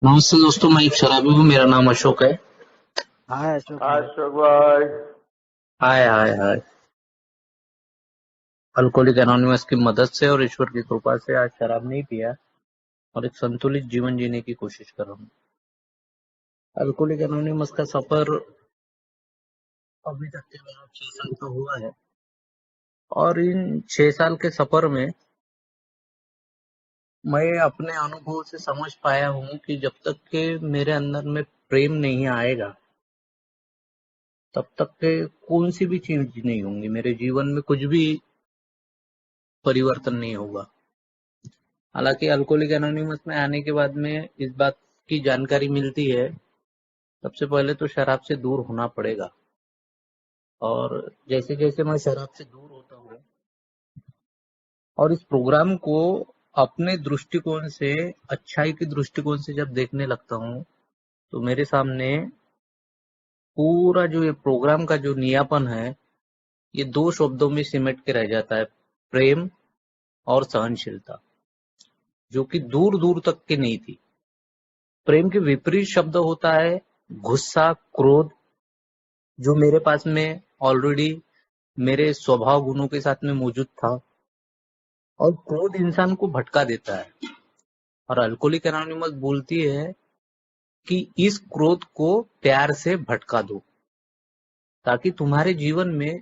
नमस्ते दोस्तों, मैं एक शराबी हूँ। मेरा नाम अशोक है। हाँ अशोक हाँ भाई। अशोक भाई। हाय हाय हाय। अल्कोहलिक एनोनिमस की मदद से और ईश्वर की कृपा से आज शराब नहीं पिया और एक संतुलित जीवन जीने की कोशिश कर रहा हूँ। अल्कोहलिक एनोनिमस का सफर अभी तक के मेरा 6 साल का हुआ है और इन 6 साल के सफर में मैं अपने अनुभव से समझ पाया हूँ कि जब तक के मेरे अंदर में प्रेम नहीं आएगा तब तक के कौन सी भी चीज नहीं होंगी, मेरे जीवन में कुछ भी परिवर्तन नहीं होगा। हालांकि अल्कोहलिक एनोनिमस में आने के बाद में इस बात की जानकारी मिलती है, सबसे पहले तो शराब से दूर होना पड़ेगा। और जैसे जैसे मैं शराब से दूर होता हूँ और इस प्रोग्राम को अपने दृष्टिकोण से, अच्छाई के दृष्टिकोण से जब देखने लगता हूँ तो मेरे सामने पूरा जो ये प्रोग्राम का जो नियापन है ये दो शब्दों में सिमट के रह जाता है: प्रेम और सहनशीलता, जो कि दूर दूर तक की नहीं थी। प्रेम के विपरीत शब्द होता है गुस्सा, क्रोध, जो मेरे पास में ऑलरेडी मेरे स्वभाव गुणों के साथ में मौजूद था। और क्रोध इंसान को भटका देता है और अल्कोहलिक एनोनिमस बोलती है कि इस क्रोध को प्यार से भटका दो, ताकि तुम्हारे जीवन में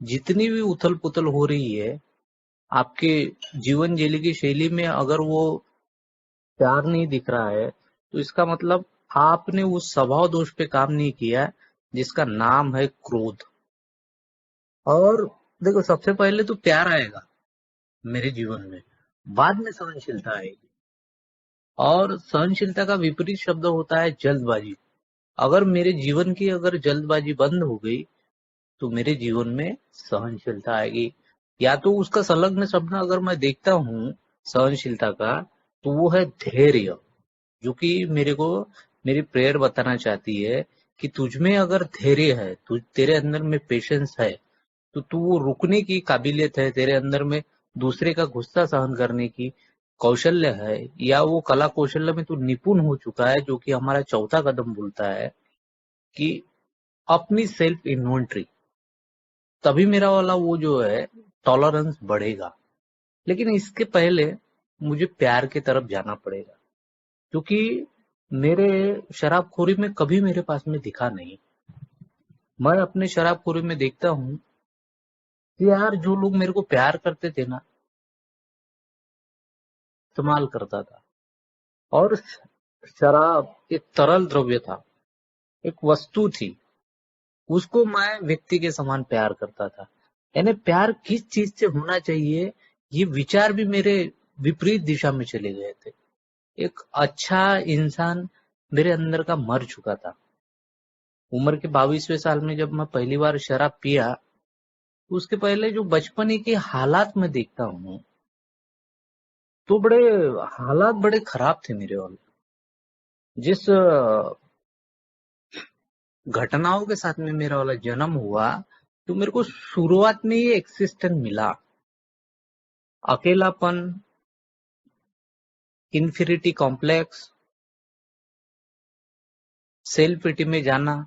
जितनी भी उथल पुथल हो रही है आपके जीवन जीने की शैली में, अगर वो प्यार नहीं दिख रहा है तो इसका मतलब आपने उस स्वभाव दोष पे काम नहीं किया जिसका नाम है क्रोध। और देखो, सबसे पहले तो प्यार आएगा मेरे जीवन में, बाद में सहनशीलता आएगी। और सहनशीलता का विपरीत शब्द होता है जल्दबाजी। अगर मेरे जीवन की अगर जल्दबाजी बंद हो गई तो मेरे जीवन में सहनशीलता आएगी। या तो उसका संलग्न शब्द अगर मैं देखता हूँ सहनशीलता का, तो वो है धैर्य, जो कि मेरे को मेरी प्रेयर बताना चाहती है कि तुझ में अगर धैर्य है, तुझ तेरे अंदर में पेशेंस है, तो वो रुकने की काबिलियत है तेरे अंदर में, दूसरे का गुस्सा सहन करने की कौशल्य है, या वो कला कौशल्य में तू निपुण हो चुका है, जो कि हमारा चौथा कदम बोलता है कि अपनी सेल्फ इन्वेंट्री। तभी मेरा वाला वो जो है टॉलरेंस बढ़ेगा। लेकिन इसके पहले मुझे प्यार की तरफ जाना पड़ेगा, क्योंकि मेरे शराबखोरी में कभी मेरे पास में दिखा नहीं। मैं अपने शराबखोरी में देखता हूँ कि यार, जो लोग मेरे को प्यार करते थे ना, इस्तेमाल करता था। और शराब एक तरल द्रव्य था, एक वस्तु थी, उसको मैं व्यक्ति के समान प्यार करता था। यानी प्यार किस चीज से होना चाहिए, ये विचार भी मेरे विपरीत दिशा में चले गए थे। एक अच्छा इंसान मेरे अंदर का मर चुका था। उम्र के 22वें साल में जब मैं पहली बार शराब पिया, तो उसके पहले जो बचपने के हालात में देखता हूँ तो बड़े हालात बड़े खराब थे मेरे। और जिस घटनाओं के साथ में मेरा वाला जन्म हुआ, तो मेरे को शुरुआत में ही एक्सिस्टेंस मिला। अकेलापन, इन्फीरिटी कॉम्प्लेक्स, सेल्फ पिटी में जाना,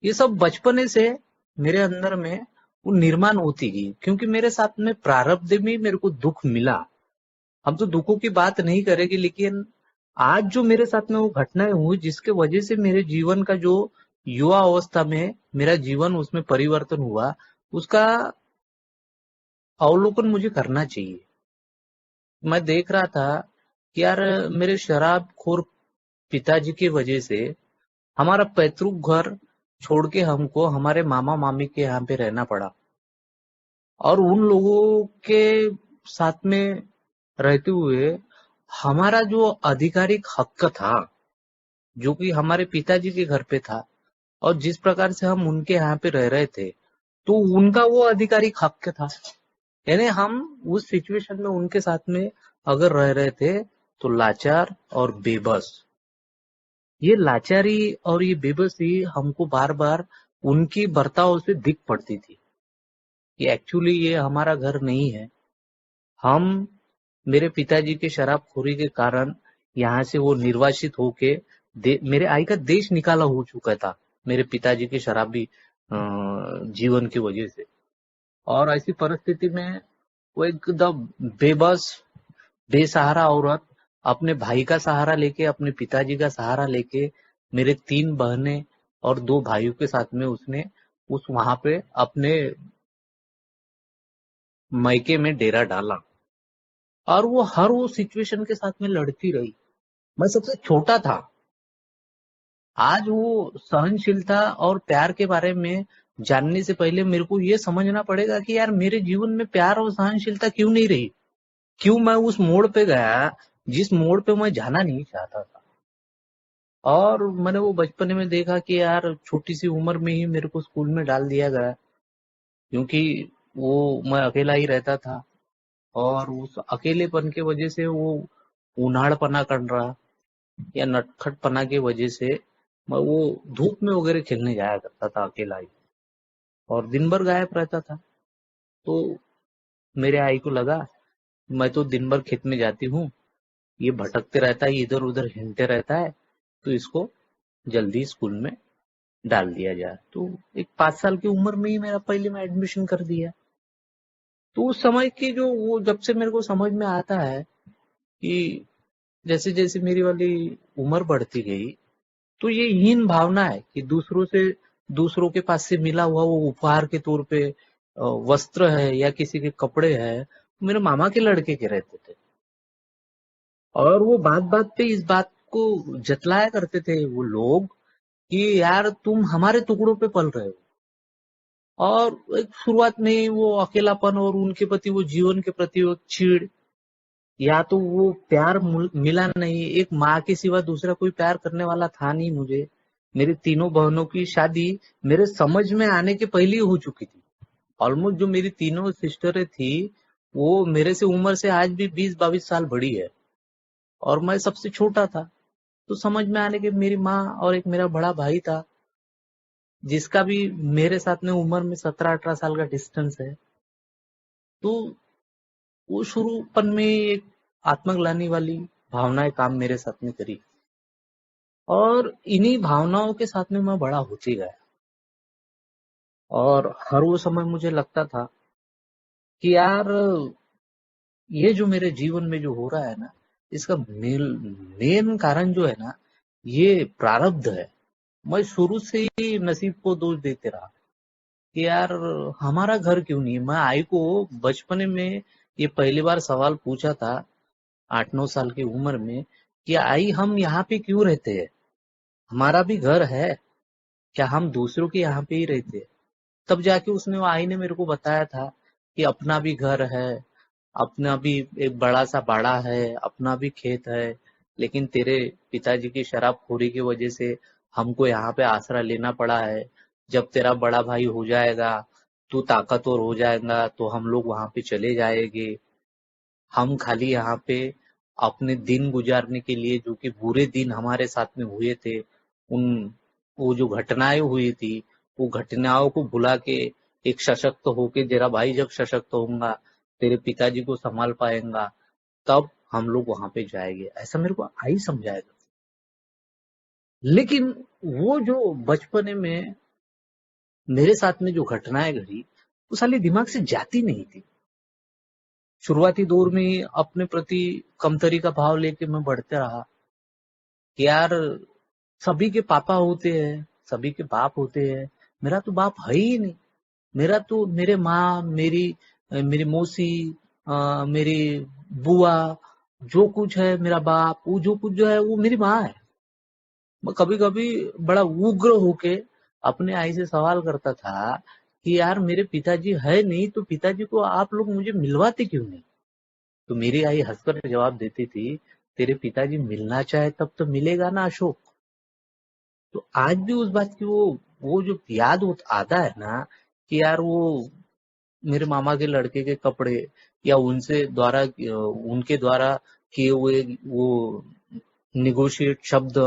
ये सब बचपने से मेरे अंदर में वो निर्माण होती गई, क्योंकि मेरे साथ में प्रारब्ध में मेरे को दुख मिला। हम तो दुखों की बात नहीं करेंगे, लेकिन आज जो मेरे साथ में वो घटनाएं हुई जिसके वजह से मेरे जीवन का जो युवा अवस्था में मेरा जीवन उसमें परिवर्तन हुआ, उसका अवलोकन मुझे करना चाहिए। मैं देख रहा था कि यार, मेरे शराबखोर पिताजी की वजह से हमारा पैतृक घर छोड़ के हमको हमारे मामा मामी के यहाँ पे रहना पड़ा। और उन लोगों के साथ में रहते हुए हमारा जो आधिकारिक हक था, जो कि हमारे पिताजी के घर पे था, और जिस प्रकार से हम उनके यहाँ पे रह रहे थे, तो उनका वो आधिकारिक हक था। यानी हम उस सिचुएशन में उनके साथ में अगर रह रहे थे तो लाचार और बेबस। ये लाचारी और ये बेबसी हमको बार बार उनकी बर्ताव से दिख पड़ती थी कि एक्चुअली ये हमारा घर नहीं है। हम मेरे पिताजी के शराबखोरी के कारण यहाँ से वो निर्वासित होके मेरे आई का देश निकाला हो चुका था मेरे पिताजी के शराबी जीवन की वजह से। और ऐसी परिस्थिति में वो एकदम बेबस बेसहारा औरत अपने भाई का सहारा लेके, अपने पिताजी का सहारा लेके, मेरे 3 बहनें और 2 भाइयों के साथ में उसने उस वहां पे अपने मायके में डेरा डाला। और वो हर वो सिचुएशन के साथ में लड़ती रही। मैं सबसे छोटा था। आज वो सहनशीलता और प्यार के बारे में जानने से पहले मेरे को ये समझना पड़ेगा कि यार मेरे जीवन में प्यार और सहनशीलता क्यों नहीं रही, क्यों मैं उस मोड़ पे गया जिस मोड़ पे मैं जाना नहीं चाहता था। और मैंने वो बचपन में देखा कि यार छोटी सी उम्र में ही मेरे को स्कूल में डाल दिया गया, क्योंकि वो मैं अकेला ही रहता था। और उस अकेलेपन के वजह से वो उनाड़पना कर रहा या नटखटपना की वजह से मैं वो धूप में वगैरह खेलने जाया करता था अकेला ही, और दिन भर गायब रहता था। तो मेरे आई को लगा मैं तो दिन भर खेत में जाती हूँ, ये भटकते रहता है, इधर उधर हिंडते रहता है, तो इसको जल्दी स्कूल में डाल दिया जाए। तो एक 5 साल की उम्र में ही मेरा पहले में एडमिशन कर दिया। तो उस समय की जो वो जब से मेरे को समझ में आता है कि जैसे जैसे मेरी वाली उम्र बढ़ती गई, तो ये हीन भावना है कि दूसरों के पास से मिला हुआ वो उपहार के तौर पे वस्त्र है या किसी के कपड़े है, मेरे मामा के लड़के के रहते थे। और वो बात बात पे इस बात को जतलाया करते थे वो लोग कि यार तुम हमारे टुकड़ों पे पल रहे हो। और एक शुरुआत में ही वो अकेलापन और उनके प्रति वो जीवन के प्रति वो चिढ़, या तो वो प्यार मिला नहीं, एक माँ के सिवा दूसरा कोई प्यार करने वाला था नहीं मुझे। मेरी तीनों बहनों की शादी मेरे समझ में आने के पहले ही हो चुकी थी। ऑलमोस्ट जो मेरी तीनों सिस्टरें थी वो मेरे से उम्र से आज भी 20-22 साल बड़ी है, और मैं सबसे छोटा था। तो समझ में आने के मेरी माँ और एक मेरा बड़ा भाई था, जिसका भी मेरे साथ में उम्र में 17-18 साल का डिस्टेंस है। तो वो शुरूपन में एक आत्मग्लानि वाली भावनाएं काम मेरे साथ में करी, और इन्हीं भावनाओं के साथ में मैं बड़ा होते गया। और हर वो समय मुझे लगता था कि यार ये जो मेरे जीवन में जो हो रहा है ना, इसका मेन कारण जो है ना, ये प्रारब्ध है। मैं शुरू से ही नसीब को दोष देते रहा कि यार हमारा घर क्यों नहीं है। मैं आई को बचपन में ये पहली बार सवाल पूछा था 8-9 साल की उम्र में कि आई हम यहाँ पे क्यों रहते हैं, हमारा भी घर है क्या, हम दूसरों के यहाँ पे ही रहते हैं। तब जाके उसने आई ने मेरे को बताया था कि अपना भी घर है, अपना भी एक बड़ा सा बाड़ा है, अपना भी खेत है, लेकिन तेरे पिताजी की शराबखोरी की वजह से हमको यहाँ पे आसरा लेना पड़ा है। जब तेरा बड़ा भाई हो जाएगा, तू ताकतवर हो जाएगा, तो हम लोग वहां पे चले जाएंगे। हम खाली यहाँ पे अपने दिन गुजारने के लिए, जो कि बुरे दिन हमारे साथ में हुए थे, उन वो जो घटनाएं हुई थी, वो घटनाओं को भुला के एक सशक्त होके, तेरा भाई जब सशक्त होगा, तेरे पिताजी को संभाल पाएगा, तब हम लोग वहां पे जाएंगे, ऐसा मेरे को आई समझाएगा। लेकिन वो जो बचपने में मेरे साथ में जो घटनाएं घटी, वो साली दिमाग से जाती नहीं थी। शुरुआती दौर में ही अपने प्रति कमतरी का भाव लेके मैं बढ़ते रहा कि यार सभी के पापा होते हैं, सभी के बाप होते हैं, मेरा तो बाप है ही नहीं। मेरा तो मेरे माँ, मेरी मौसी, मेरी बुआ, जो कुछ है मेरा बाप, वो जो कुछ जो है वो मेरी माँ है। मैं कभी कभी बड़ा उग्र होके अपने आई से सवाल करता था कि यार मेरे पिताजी है नहीं, तो पिताजी को आप लोग मुझे मिलवाते क्यों नहीं। तो मेरी आई हंसकर जवाब देती थी, तेरे पिताजी मिलना चाहे तब तो मिलेगा ना अशोक। तो आज भी उस बात की वो जो याद आता है ना कि यार वो मेरे मामा के लड़के के कपड़े, या उनके द्वारा किए हुए वो निगोशिएट शब्द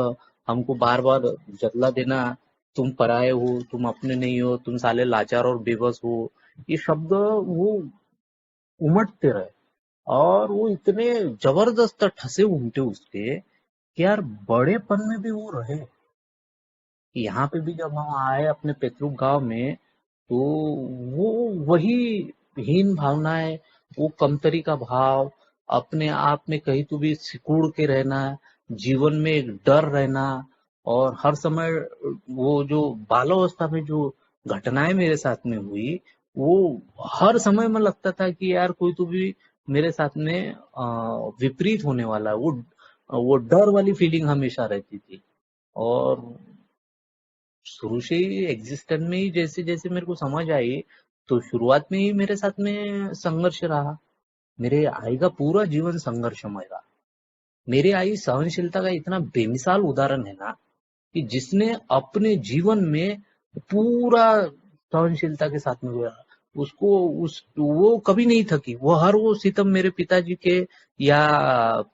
हमको बार बार जतला देना, तुम पराये हो, तुम अपने नहीं हो, तुम साले लाचार और बेबस हो, ये शब्द वो उमटते रहे। और वो इतने जबरदस्त ठसे उमटे उसके कि यार बड़ेपन में भी वो रहे। यहाँ पे भी जब हम आए अपने पितृ गांव में, तो वो वही हीन भावनाएं, वो कमतरी का भाव, अपने आप में कहीं तो भी सिकुड़ के रहना, जीवन में एक डर रहना, और हर समय वो जो बालावस्था में जो घटनाएं मेरे साथ में हुई, वो हर समय में लगता था कि यार कोई तो भी मेरे साथ में विपरीत होने वाला है। वो डर वाली फीलिंग हमेशा रहती थी। और शुरू से ही एग्जिस्टेंस में ही जैसे जैसे मेरे को समझ आई, तो शुरुआत में ही मेरे साथ में संघर्ष रहा। मेरे आई का पूरा जीवन संघर्षमय रहा। मेरी आई सहनशीलता का इतना बेमिसाल उदाहरण है ना, कि जिसने अपने जीवन में पूरा सहनशीलता के साथ में हुआ। उसको उस वो कभी नहीं थकी। वो हर वो सितम मेरे पिताजी के या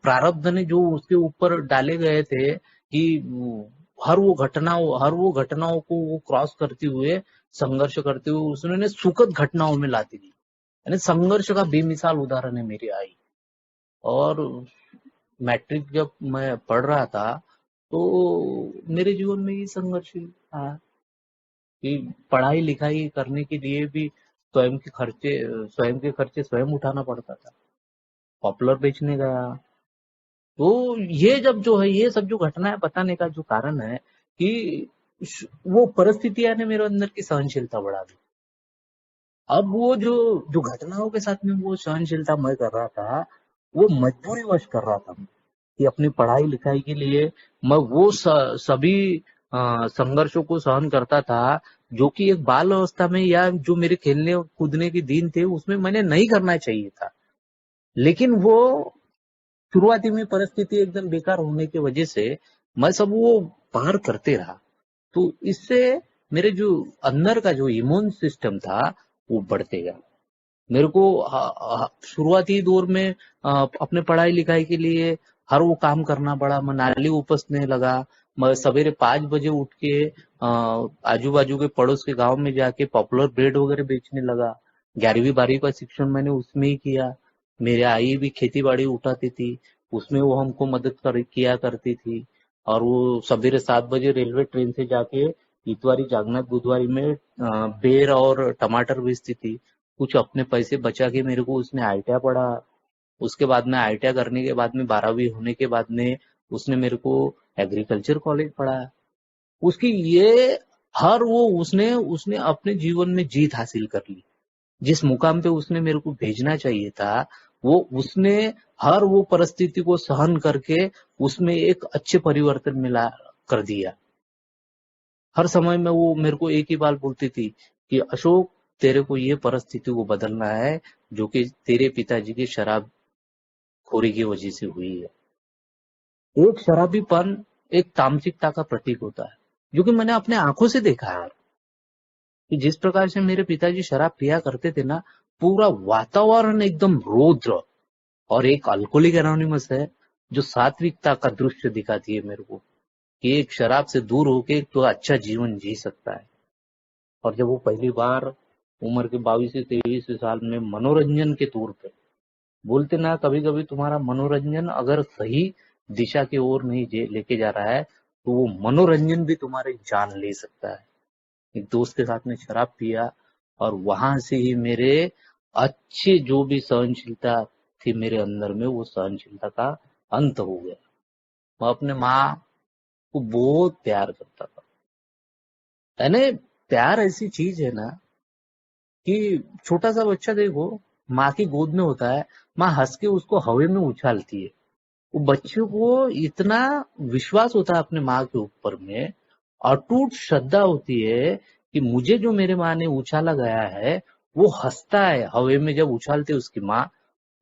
प्रारब्ध ने जो उसके ऊपर डाले गए थे, कि हर वो घटनाओं को वो क्रॉस करते हुए, संघर्ष करते हुए उसने सुखद घटनाओं में लाती दी। यानी संघर्ष का बेमिसाल उदाहरण है मेरी आई। और मैट्रिक जब मैं पढ़ रहा था, तो मेरे जीवन में ये संघर्ष था कि पढ़ाई लिखाई करने के लिए भी स्वयं के खर्चे स्वयं उठाना पड़ता था। पॉपुलर बेचने गया। तो ये जब जो है, ये सब जो घटना है, बताने का जो कारण है कि वो परिस्थितियां ने मेरे अंदर की सहनशीलता बढ़ा दी। अब वो जो जो घटनाओं के साथ में वो सहनशीलता मैं कर रहा था, वो मजबूरी वश कर रहा था कि अपनी पढ़ाई लिखाई के लिए मैं वो सभी संघर्षों को सहन करता था, जो कि एक बाल अवस्था में या जो मेरे खेलने कूदने के दिन थे उसमें मैंने नहीं करना चाहिए था। लेकिन वो शुरुआती में परिस्थिति एकदम बेकार होने की वजह से मैं सब वो पार करते रहा। तो इससे मेरे जो अंदर का जो इम्यून सिस्टम था, वो बढ़ते गया। मेरे को शुरुआती दौर में अपने पढ़ाई लिखाई के लिए हर वो काम करना पड़ा। मैं नाली उपसने लगा। मैं सवेरे 5 बजे उठ के आजू बाजू के पड़ोस के गांव में जाके पॉपुलर ब्रेड वगैरह बेचने लगा। 11वीं 12वीं का शिक्षण मैंने उसमें ही किया। मेरे आई भी खेती बाड़ी उठाती थी, उसमें वो हमको मदद किया करती थी। और वो सवेरे 7 बजे रेलवे ट्रेन से जाके इतवारी जागनाथ बुधवारी में बेर और टमाटर बेचती थी। कुछ अपने पैसे बचा के मेरे को उसने आईटीआई पढ़ा। उसके बाद में आईटीआई करने के बाद में 12वीं होने के बाद में उसने मेरे को एग्रीकल्चर कॉलेज पढ़ाया। उसकी ये हर वो उसने उसने अपने जीवन में जीत हासिल कर ली। जिस मुकाम पे उसने मेरे को भेजना चाहिए था, वो उसने हर वो परिस्थिति को सहन करके उसमें एक अच्छे परिवर्तन मिला कर दिया। हर समय में वो मेरे को एक ही बात बोलती थी कि अशोक, तेरे को ये परिस्थिति को बदलना है, जो कि तेरे पिताजी की शराब खोरी की वजह से हुई है। एक शराबीपन एक तामसिकता का प्रतीक होता है, जो कि मैंने अपने आंखों से देखा है कि जिस प्रकार से मेरे पिताजी शराब पिया करते थे ना, पूरा वातावरण एकदम रौद्र। और एक अल्कोहलिक एनोनिमस है जो सात्विकता का दृश्य दिखाती है मेरे को, कि एक शराब से दूर होके तो अच्छा जीवन जी सकता है। और जब वो पहली बार उम्र के 22 से 23 साल में मनोरंजन के तौर पे बोलते ना, कभी कभी तुम्हारा मनोरंजन अगर सही दिशा की ओर नहीं लेके जा रहा है, तो वो मनोरंजन भी तुम्हारी जान ले सकता है। एक दोस्त के साथ में शराब पिया, और वहां से ही मेरे अच्छे जो भी सहनशीलता थी मेरे अंदर में, वो सहनशीलता का अंत हो गया। मैं अपने माँ को बहुत प्यार करता था। यानी प्यार ऐसी चीज है ना, कि छोटा सा बच्चा देखो, माँ की गोद में होता है, माँ हंस के उसको हवा में उछालती है। वो बच्चों को इतना विश्वास होता है अपने माँ के ऊपर में, अटूट श्रद्धा होती है कि मुझे जो मेरे माँ ने उछाला गया है, वो हंसता है हवा में जब उछालते उसकी माँ।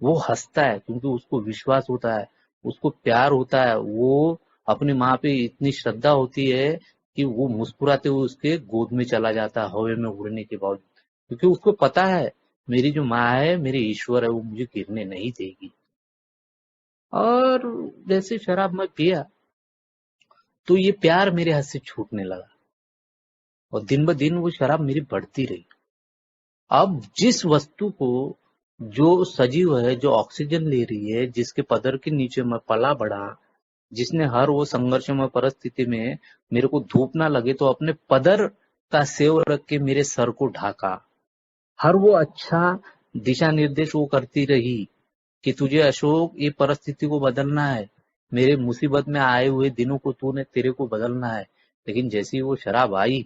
वो हंसता है क्योंकि उसको विश्वास होता है, उसको प्यार होता है। वो अपनी माँ पे इतनी श्रद्धा होती है कि वो मुस्कुराते हुए उसके गोद में चला जाता है हवा में उड़ने के बावजूद, क्योंकि उसको पता है मेरी जो माँ है, मेरी ईश्वर है, वो मुझे गिरने नहीं देगी। और जैसे शराब मैं पिया, तो ये प्यार मेरे हाथ से छूटने लगा, और दिन ब दिन वो शराब मेरी बढ़ती रही। अब जिस वस्तु को, जो सजीव है, जो ऑक्सीजन ले रही है, जिसके पदर के नीचे मैं पला बढ़ा, जिसने हर वो संघर्षमय परिस्थिति में मेरे को धूप ना लगे तो अपने पदर का सेव रख के मेरे सर को ढाका। हर वो अच्छा दिशा निर्देश वो करती रही कि तुझे अशोक ये परिस्थिति को बदलना है, मेरे मुसीबत में आए हुए दिनों को तेरे को बदलना है। लेकिन जैसी वो शराब आई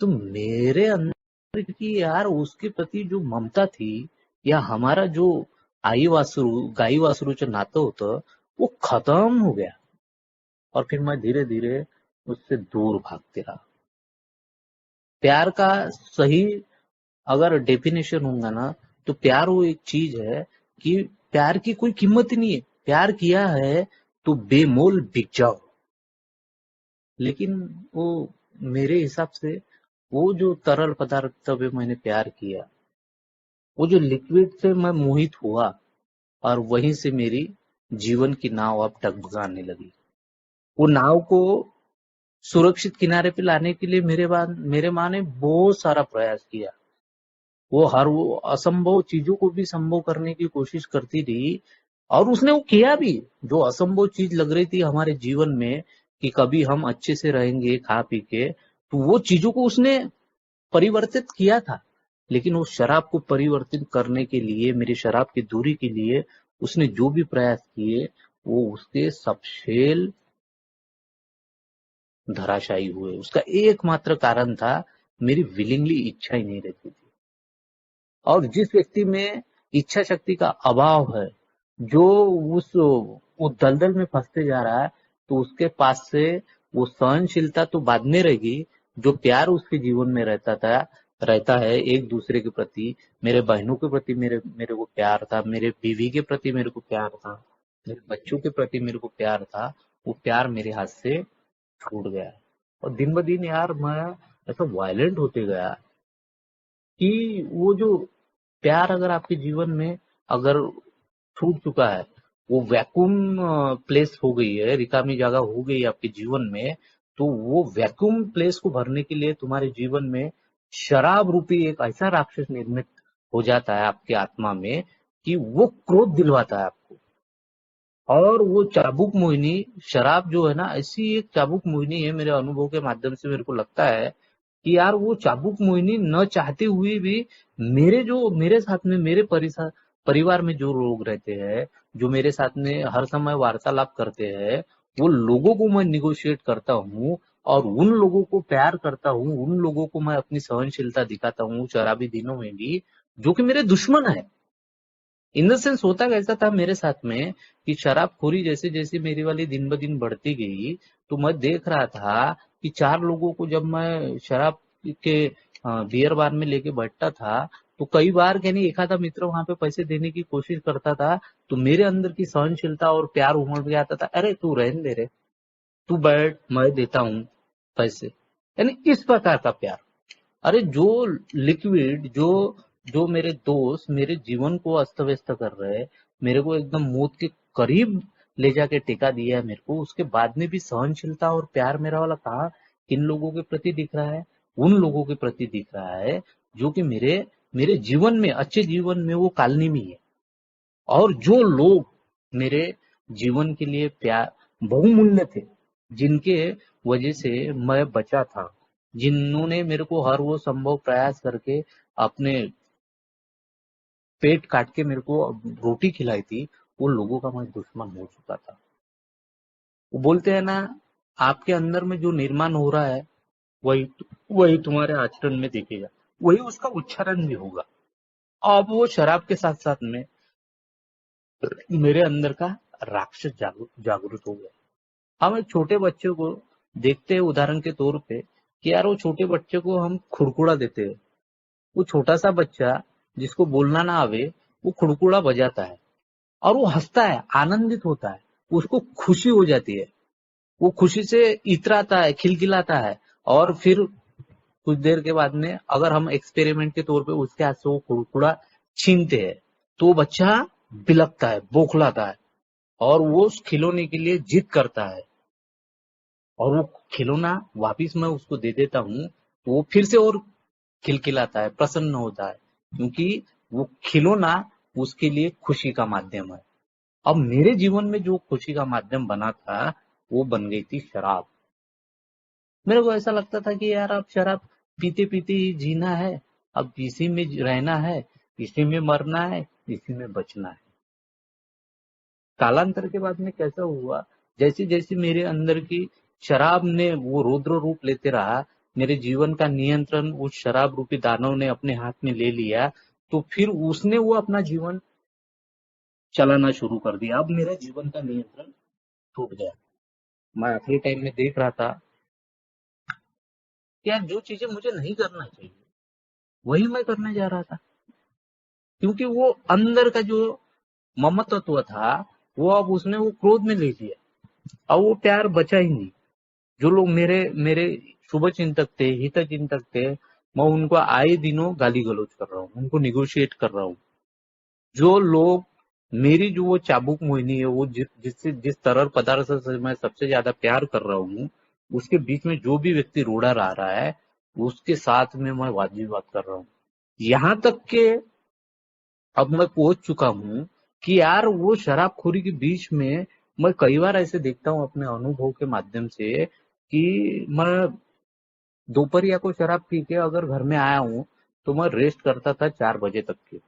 तो मेरे अंदर की यार उसके प्रति जो ममता थी, या हमारा जो गाई वासरूचं नातं होतं वो खत्म हो गया। और फिर मैं धीरे धीरे उससे दूर भागते रहा। प्यार का सही अगर डेफिनेशन होगा ना, तो प्यार वो एक चीज है कि प्यार की कोई कीमत ही नहीं है। प्यार किया है तो बेमोल बिक जाओ। लेकिन वो मेरे हिसाब से वो जो तरल पदार्थ पे मैंने प्यार किया, वो जो लिक्विड से मैं मोहित हुआ, और वहीं से मेरी जीवन की नाव अब डगमगाने लगी। वो नाव को सुरक्षित किनारे पे लाने के लिए मेरे माँ ने बहुत सारा प्रयास किया। वो असंभव चीजों को भी संभव करने की कोशिश करती रही, और उसने वो किया भी। जो असंभव चीज लग रही थी हमारे जीवन में कि कभी हम अच्छे से रहेंगे खा पी के, तो वो चीजों को उसने परिवर्तित किया था। लेकिन वो शराब को परिवर्तित करने के लिए, मेरी शराब की दूरी के लिए उसने जो भी प्रयास किए, वो उसके सब शेल धराशायी हुए। उसका एकमात्र कारण था, मेरी विलिंगली इच्छा ही नहीं रहती थी। और जिस व्यक्ति में इच्छा शक्ति का अभाव है, जो वो दलदल में फंसते जा रहा है, तो उसके पास से वो सहनशीलता तो बाद में रहेगी। जो प्यार उसके जीवन में रहता है एक दूसरे के प्रति, मेरे बहनों के प्रति मेरे को प्यार था, मेरे बीवी के प्रति मेरे को प्यार था, मेरे बच्चों के प्रति मेरे को प्यार था, वो प्यार मेरे हाथ से छूट गया। और दिन ब दिन यार मैं ऐसा वायलेंट होते गया कि वो जो प्यार अगर आपके जीवन में अगर छूट चुका है, वो वैक्यूम प्लेस हो गई है, रिकामी जगह हो गई है आपके जीवन में, तो वो वैक्यूम प्लेस को भरने के लिए तुम्हारे जीवन में शराब रूपी एक ऐसा राक्षस निर्मित हो जाता है आपके आत्मा में कि वो क्रोध दिलवाता है आपको। और वो चाबुक मोहिनी शराब जो है ना, ऐसी एक चाबुक मोहिनी है, मेरे अनुभव के माध्यम से मेरे को लगता है कि यार वो चाबुक मोहिनी न चाहते हुए भी मेरे साथ में, परिवार में जो लोग रहते हैं, जो मेरे साथ में हर समय वार्तालाप करते हैं, वो लोगों को मैं निगोशिएट करता हूँ, और उन लोगों को प्यार करता हूँ, उन लोगों को मैं अपनी सहनशीलता दिखाता हूँ शराबी दिनों में भी, जो कि मेरे दुश्मन है। इन द सेंस होता कैसा था मेरे साथ में कि शराबखोरी जैसे जैसे मेरी वाली दिन ब दिन बढ़ती गई, तो मैं देख रहा था कि चार लोगों को जब मैं शराब के बियर बार में लेके बैठता था, तो कई बार कहनी एक आधा मित्र वहां पे पैसे देने की कोशिश करता था, तो मेरे अंदर की सहनशीलता और प्यार उमड़ के आता था, अरे तू रहने दे रे, तू बैठ, मैं देता हूँ पैसे। यानी इस प्रकार का प्यार। अरे जो लिक्विड, जो जो मेरे दोस्त मेरे जीवन को अस्त व्यस्त कर रहे हैं, मेरे को एकदम मौत के करीब ले जाके टेका दिया है मेरे को, उसके बाद में भी सहनशीलता और प्यार मेरा वाला कहाँ किन लोगों के प्रति दिख रहा है? उन लोगों के प्रति दिख रहा है जो कि मेरे मेरे जीवन में, अच्छे जीवन में वो कालनेमी है। और जो लोग मेरे जीवन के लिए प्यार बहुमूल्य थे, जिनके वजह से मैं बचा था, जिन्होंने मेरे को हर वो संभव प्रयास करके अपने पेट काट के मेरे को रोटी खिलाई थी, वो लोगों का मैं दुश्मन हो चुका था। वो बोलते हैं ना, आपके अंदर में जो निर्माण हो रहा है, वही वही तुम्हारे आचरण में दिखेगा, वही उसका उच्चारण भी होगा। अब वो शराब के साथ साथ में मेरे अंदर का राक्षस जागृत हो गया। हम एक छोटे बच्चे को देखते हैं उदाहरण के तौर पे कि यार वो छोटे बच्चे को हम खुड़कुड़ा देते हैं। वो छोटा सा बच्चा जिसको बोलना ना आवे, वो खुड़कुड़ा बजाता है और वो हंसता है, आनंदित होता है, उसको खुशी हो जाती है, वो खुशी से इतराता है, खिलखिलाता है। और फिर कुछ देर के बाद में अगर हम एक्सपेरिमेंट के तौर पे उसके हाथ से वो खुड़कुड़ा छीनते हैं, तो वो बच्चा बिलकता है, बौखलाता है, और वो उस खिलौने के लिए जिद करता है, और वो खिलौना वापिस मैं उसको दे देता हूँ, तो वो फिर से और खिलखिलाता है, प्रसन्न होता है, क्योंकि वो खिलौना उसके लिए खुशी का माध्यम है। अब मेरे जीवन में जो खुशी का माध्यम बना था वो बन गई थी शराब। मेरे को ऐसा लगता था कि यार अब शराब पीते पीते ही जीना है, अब इसी में रहना है, इसी में मरना है, इसी में बचना है। कालांतर के बाद में कैसा हुआ, जैसे जैसे मेरे अंदर की शराब ने वो रौद्र रूप लेते रहा, मेरे जीवन का नियंत्रण उस शराब रूपी दानव ने अपने हाथ में ले लिया, तो फिर उसने वो अपना जीवन चलाना शुरू कर दिया। अब मेरा जीवन का नियंत्रण टूट गया। मैं आखिरी टाइम में देख रहा था कि यार जो चीजें मुझे नहीं करना चाहिए वही मैं करने जा रहा था, क्योंकि वो अंदर का जो ममत्व था वो अब उसने वो क्रोध में ले लिया। अब वो प्यार बचा ही नहीं। जो लोग मेरे मेरे शुभ चिंतक थे, हित चिंतक थे, मैं उनको आए दिनों गाली गलौज कर रहा हूँ, उनको निगोशिएट कर रहा हूँ। जो लोग मेरी जो वो चाबुक मोहिनी है, वो जिस तरल पदार्थ से मैं सबसे ज्यादा प्यार कर रहा हूँ, उसके बीच में जो भी व्यक्ति रूढ़ा रह रहा है उसके साथ में मैं वाद विवाद कर रहा हूँ। यहाँ तक के अब मैं पहुंच चुका हूँ कि यार वो शराबखोरी के बीच में मैं कई बार ऐसे देखता हूँ अपने अनुभव के माध्यम से कि मैं दोपहरिया को शराब पी के अगर घर में आया हूँ तो मैं रेस्ट करता था 4 बजे तक के।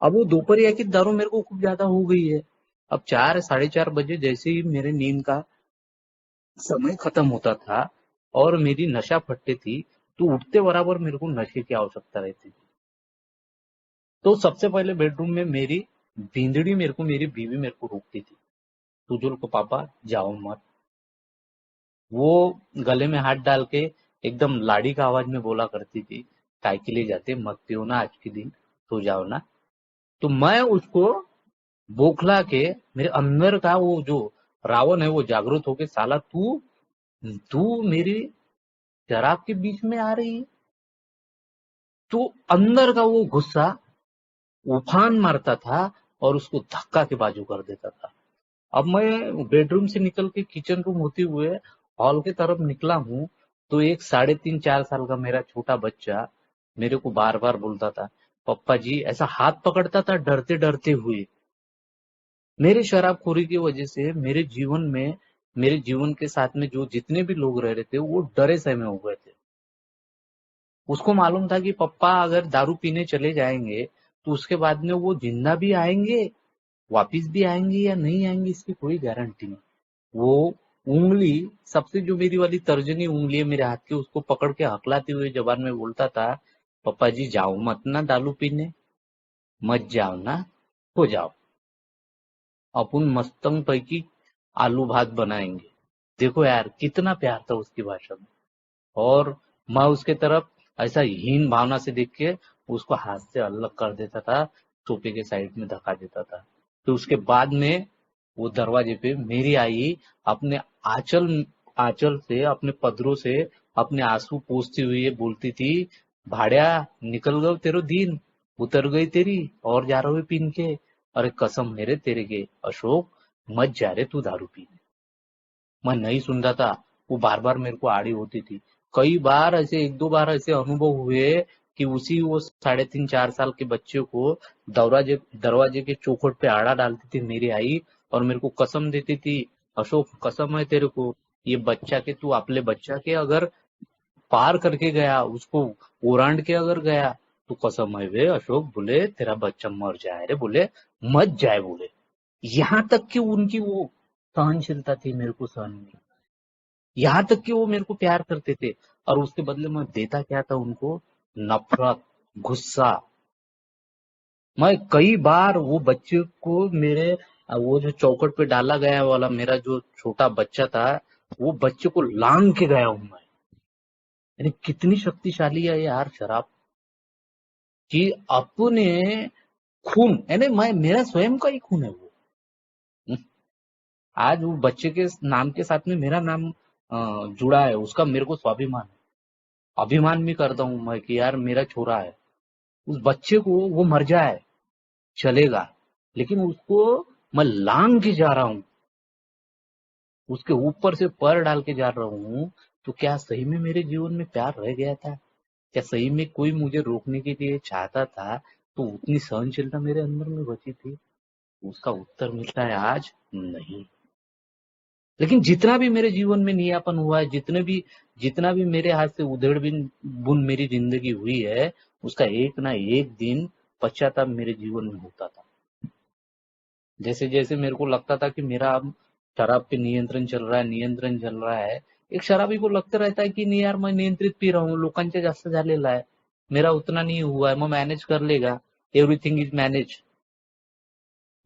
अब वो दोपहरिया की दारू मेरे को खूब ज्यादा हो गई है। अब 4 साढ़े 4 बजे जैसे ही मेरे नींद का समय खत्म होता था और मेरी नशा फटती थी, तो उठते बराबर मेरे को नशे की आवश्यकता रहती थी। तो सबसे पहले बेडरूम में मेरी बींदड़ी मेरे को मेरी बीवी मेरे को रोकती थी, तुजुल को पापा जाओ मत। वो गले में हाथ डाल के एकदम लाड़ी का आवाज में बोला करती थी, काय के लिए जाते, मत पियो ना आज के दिन, सो जाओ ना। तो मैं उसको बौखला के, मेरे अंदर का वो जो रावण है वो जागृत होके, साला तू तू मेरी शराब के बीच में आ रही है। तो अंदर का वो गुस्सा उफान मारता था और उसको धक्का के बाजू कर देता था। अब मैं बेडरूम से निकल के किचन रूम होते हुए हॉल की तरफ निकला हूँ, तो एक 3.5 4 साल का मेरा छोटा बच्चा मेरे को बार बार बोलता था, पप्पा जी, ऐसा हाथ पकड़ता था डरते डरते हुए। मेरे शराबखोरी की वजह से मेरे जीवन के साथ में जो जितने भी लोग रह रहे थे वो डरे सहमे हो गए थे। उसको मालूम था कि पप्पा अगर दारू पीने चले जाएंगे तो उसके बाद में वो जिंदा भी आएंगे, वापिस भी आएंगे या नहीं आएंगे इसकी कोई गारंटी नहीं। वो उंगली, सबसे जो मेरी वाली तर्जनी उंगली है मेरे हाथ की, उसको पकड़ के हकलाते हुए जबान में बोलता था, पप्पा जी जाओ मत ना दारू पीने, मत जाओ ना, हो जाओ, अपन मस्तंग पैकी आलू भात बनाएंगे। देखो यार कितना प्यार था उसकी भाषा में। और मैं उसके तरफ ऐसा हीन भावना से देख के उसको हाथ से अलग कर देता था, सोफे के साइड में धका देता था। तो उसके बाद में वो दरवाजे पे मेरी आई अपने आंचल आंचल से, अपने पदरों से अपने आंसू पोंछती हुई बोलती थी, भाड़िया निकल गए तेरे दिन, उतर गई तेरी और जा रहे पीन के, अरे कसम मेरे तेरे के अशोक, मत जा रे तू दारू पीने। मैं नहीं सुन रहा था, वो बार बार मेरे को आड़ी होती थी। कई बार ऐसे एक दो बार ऐसे अनुभव हुए कि उसी वो 3.5 4 साल के बच्चे को दरवाजे दरवाजे के चौखट पे आड़ा डालती थी मेरी आई, और मेरे को कसम देती थी, अशोक कसम है तेरे को, ये बच्चा के तू अपने बच्चा के अगर पार करके गया, उसको ओरांड के अगर गया, तो कसम है वे अशोक, बोले तेरा बच्चा मर जाए रे, बोले मत जाए, बोले। यहाँ तक कि उनकी वो सहनशीलता थी मेरे को सहन नहीं। यहाँ तक कि वो मेरे को प्यार करते थे और उसके बदले मैं देता क्या था उनको, नफरत, गुस्सा। मैं कई बार वो बच्चे को मेरे वो जो चौकट पे डाला गया वाला मेरा जो छोटा बच्चा था, वो बच्चे को लांग के गया हूं मैं। यानी कितनी शक्तिशाली है यार शराब, कि अपने खून, यानी मैं मेरा स्वयं का ही खून है वो। आज वो बच्चे के नाम के साथ में मेरा नाम जुड़ा है, उसका मेरे को स्वाभिमान है। अभिमान भी करता हूं मैं कि यार मेरा छोरा है। उस बच्चे को वो मर जाए चलेगा, लेकिन उसको मैं लांग के जा रहा हूँ, उसके ऊपर से पर डाल के जा रहा हूँ। तो क्या सही में मेरे जीवन में प्यार रह गया था? क्या सही में कोई मुझे रोकने के लिए चाहता था? तो उतनी सहनशीलता मेरे अंदर में बची थी? उसका उत्तर मिलता है आज नहीं। लेकिन जितना भी मेरे जीवन में नियापन हुआ है, जितना भी मेरे हाथ से उधेड़ बिन बुन मेरी जिंदगी हुई है, उसका एक ना एक दिन पश्चाताप मेरे जीवन में होता था। जैसे जैसे मेरे को लगता था कि मेरा अब शराब पे नियंत्रण चल रहा है, एक शराबी को लगता रहता है कि नहीं यार, मैं नियंत्रित पी रहा हूँ, लोकांच्या जास्त झालेला आहे, मेरा उतना नहीं हुआ है, मैं मैनेज कर लेगा, एवरीथिंग इज मैनेज।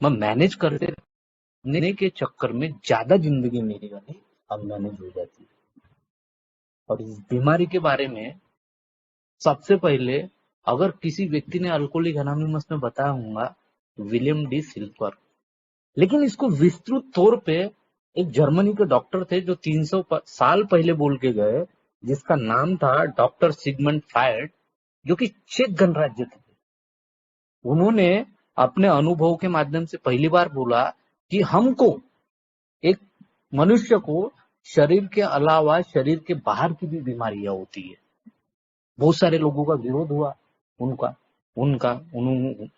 मैं मैनेज करते रहने के चक्कर में ज्यादा जिंदगी मेरी वाली अब मैनेज हो जाती है। और इस बीमारी के बारे में सबसे पहले अगर किसी व्यक्ति ने अल्कोहलिक एनोनिमस में बताया होगा, विलियम डी सिल्वर। लेकिन इसको विस्तृत तौर पे एक जर्मनी के डॉक्टर थे जो 300 साल पहले बोल के गए, जिसका नाम था डॉक्टर सिगमंड फ्रायड, जो कि चेक गणराज्य थे। उन्होंने अपने अनुभव के माध्यम से पहली बार बोला कि हमको, एक मनुष्य को, शरीर के अलावा शरीर के बाहर की भी बीमारियां होती है। बहुत सारे लोगों का विरोध हुआ उनका उनका उन्होंने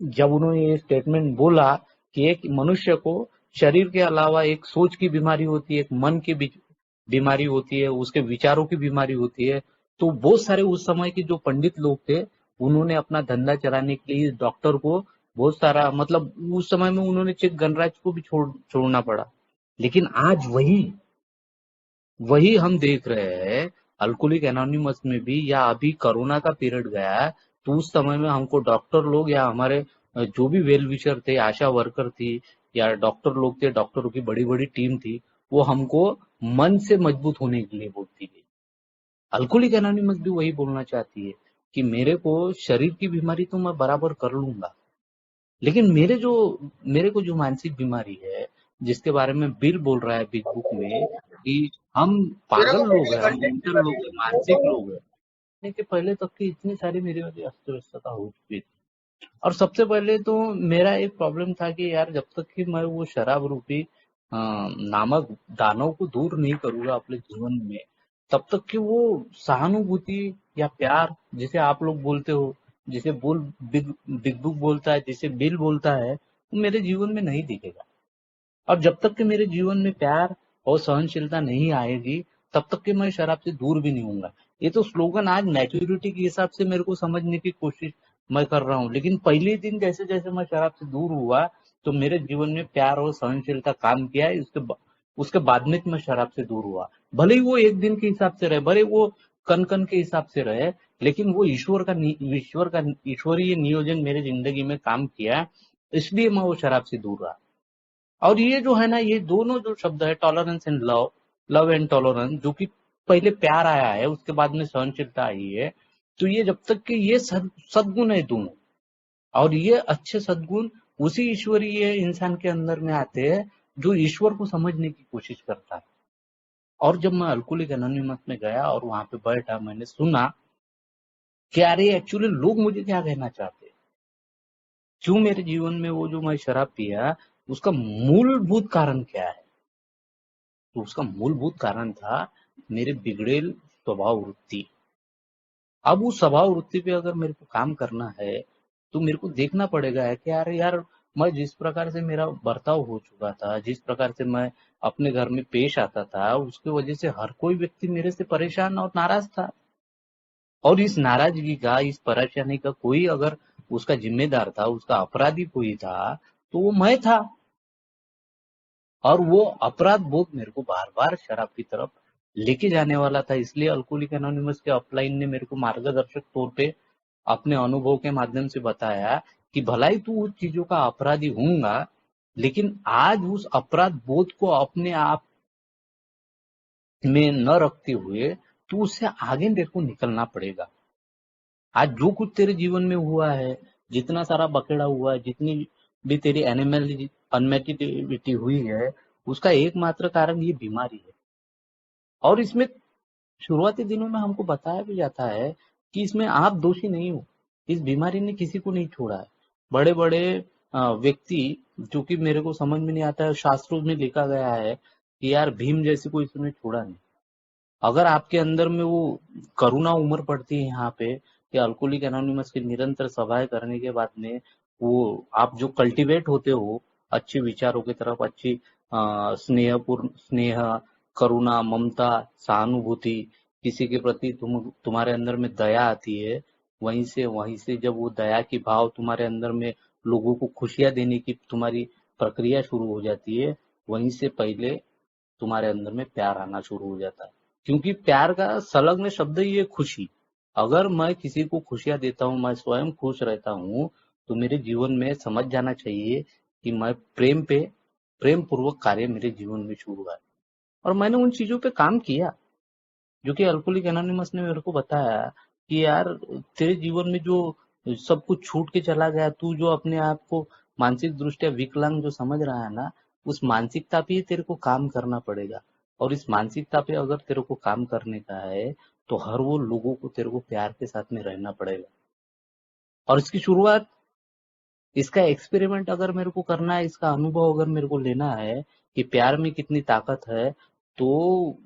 जब उन्होंने ये स्टेटमेंट बोला कि एक मनुष्य को शरीर के अलावा एक सोच की बीमारी होती है, एक मन की बीमारी होती है, उसके विचारों की बीमारी होती है, तो बहुत सारे उस समय के जो पंडित लोग थे, उन्होंने अपना धंधा चलाने के लिए इस डॉक्टर को बहुत सारा, मतलब उस समय में उन्होंने चेक गणराज्य को भी छोड़ना पड़ा। लेकिन आज वही वही हम देख रहे हैं अल्कोहलिक एनोनिमस में भी, या अभी कोरोना का पीरियड गया, तो उस समय में हमको डॉक्टर लोग या हमारे जो भी वेल विशर थे, आशा वर्कर थी, या डॉक्टर लोग थे, डॉक्टरों की बड़ी बड़ी टीम थी, वो हमको मन से मजबूत होने के लिए बोलती थी। अल्कोहलिक एनोनिमस भी वही बोलना चाहती है कि शरीर की बीमारी तो मैं बराबर कर लूंगा, लेकिन मेरे को जो मानसिक बीमारी है, जिसके बारे में बिल बोल रहा है बिग बुक में कि हम पागल लोग हैं, हम मेंटल लोग हैं, मानसिक लोग हैं, के पहले तक की इतनी सारी मेरी वाली अस्त व्यस्तता हो चुकी थी। और सबसे पहले तो मेरा एक प्रॉब्लम था कि यार, जब तक कि मैं वो शराब रूपी नामक दानव को दूर नहीं करूंगा अपने जीवन में, तब तक कि वो सहानुभूति या प्यार, जिसे आप लोग बोलते हो, जिसे बोल बिग बिग बुक बोलता है, जिसे बिल बोलता है, वो मेरे जीवन में नहीं दिखेगा। और जब तक कि मेरे जीवन में प्यार और सहनशीलता नहीं आएगी, तब तक कि मैं शराब से दूर भी नहीं होऊंगा। ये तो स्लोगन आज मैच्योरिटी के हिसाब से मेरे को समझने की कोशिश मैं कर रहा हूँ, लेकिन पहले दिन जैसे जैसे मैं शराब से दूर हुआ, तो मेरे जीवन में प्यार और सहनशीलता काम किया है। उसके बाद में मैं शराब से दूर हुआ। भले ही वो एक दिन के हिसाब से रहे, भले वो कन कन के हिसाब से रहे, लेकिन वो ईश्वरीय नियोजन मेरे जिंदगी में काम किया, इसलिए मैं वो शराब से दूर रहा। और ये जो है ना, ये दोनों जो शब्द है, tolerance and love, love and tolerance, जो कि पहले प्यार आया है, उसके बाद में सहनशीलता आई है, तो ये जब तक कि ये सद्गुण है दोनों, और ये अच्छे सद्गुण उसी ईश्वरीय इंसान के अंदर में आते हैं जो ईश्वर को समझने की कोशिश करता है। और जब मैं अल्कोहलिक एनोनिमस में गया और वहां पे बैठा, मैंने सुना कि अरे एक्चुअली लोग मुझे क्या कहना चाहते हैं, क्यों मेरे जीवन में वो जो मैं शराब पिया, उसका मूलभूत कारण क्या है। तो उसका मूलभूत कारण था मेरे बिगड़ेल स्वभाव वृत्ति। अब उस स्वभाव वृत्ति पे अगर मेरे को काम करना है, तो मेरे को देखना पड़ेगा है कि यार यार, मैं जिस प्रकार से मेरा बर्ताव हो चुका था, जिस प्रकार से मैं अपने घर में पेश आता था, उसकी वजह से हर कोई व्यक्ति मेरे से परेशान और नाराज था। और इस नाराजगी का, इस परेशानी का कोई अगर उसका जिम्मेदार था, उसका अपराधी कोई था, तो वो मैं था। और वो अपराध बोध मेरे को बार बार शराब की तरफ लेके जाने वाला था। इसलिए अल्कोहलिक एनोनिमस के अपलाइन ने मेरे को मार्गदर्शक तौर पे अपने अनुभव के माध्यम से बताया कि भलाई तू उस चीजों का अपराधी होगा, लेकिन आज उस अपराध बोध को अपने आप में न रखते हुए तू उससे आगे तेरे को निकलना पड़ेगा। आज जो कुछ तेरे जीवन में हुआ है, जितना सारा बखेड़ा हुआ है, जितनी भी तेरी अनमेटिविटी हुई है, उसका एकमात्र कारण ये बीमारी है। और इसमें शुरुआती दिनों में हमको बताया भी जाता है कि इसमें आप दोषी नहीं हो, इस बीमारी ने किसी को नहीं छोड़ा है। बड़े बड़े व्यक्ति, जो कि मेरे को समझ में नहीं आता है, शास्त्रों में लिखा गया है कि यार भीम जैसे को इसने छोड़ा नहीं। अगर आपके अंदर में वो करुणा उमड़ पड़ती है यहाँ पे, कि अल्कोहलिक एनोनिमस की निरंतर सभाएं करने के बाद में वो आप जो कल्टीवेट होते हो अच्छे विचारों की तरफ, अच्छी स्नेहपूर्ण स्नेह, करुणा, ममता, सहानुभूति, किसी के प्रति तुम्हारे अंदर में दया आती है, वहीं से जब वो दया की भाव तुम्हारे अंदर में लोगों को खुशियां देने की तुम्हारी प्रक्रिया शुरू हो जाती है, वहीं से पहले तुम्हारे अंदर में प्यार आना शुरू हो जाता है। क्योंकि प्यार का संलग्न शब्द ही है खुशी। अगर मैं किसी को खुशियां देता हूँ, मैं स्वयं खुश रहता हूँ, तो मेरे जीवन में समझ जाना चाहिए कि मैं प्रेम पूर्वक कार्य मेरे जीवन में शुरू हुआ है। और मैंने उन चीजों पे काम किया जो कि अल्कोहलिक एनोनिमस ने मेरे को बताया कि यार तेरे जीवन में जो सब कुछ छूट के चला गया, तू जो अपने आप को मानसिक दृष्टिया विकलांग जो समझ रहा है ना, उस मानसिकता पे ही तेरे को काम करना पड़ेगा। और इस मानसिकता पे अगर तेरे को काम करने का है, तो हर वो लोगों को तेरे को प्यार के साथ में रहना पड़ेगा। और इसकी शुरुआत, इसका एक्सपेरिमेंट अगर मेरे को करना है, इसका अनुभव अगर मेरे को लेना है कि प्यार में कितनी ताकत है, तो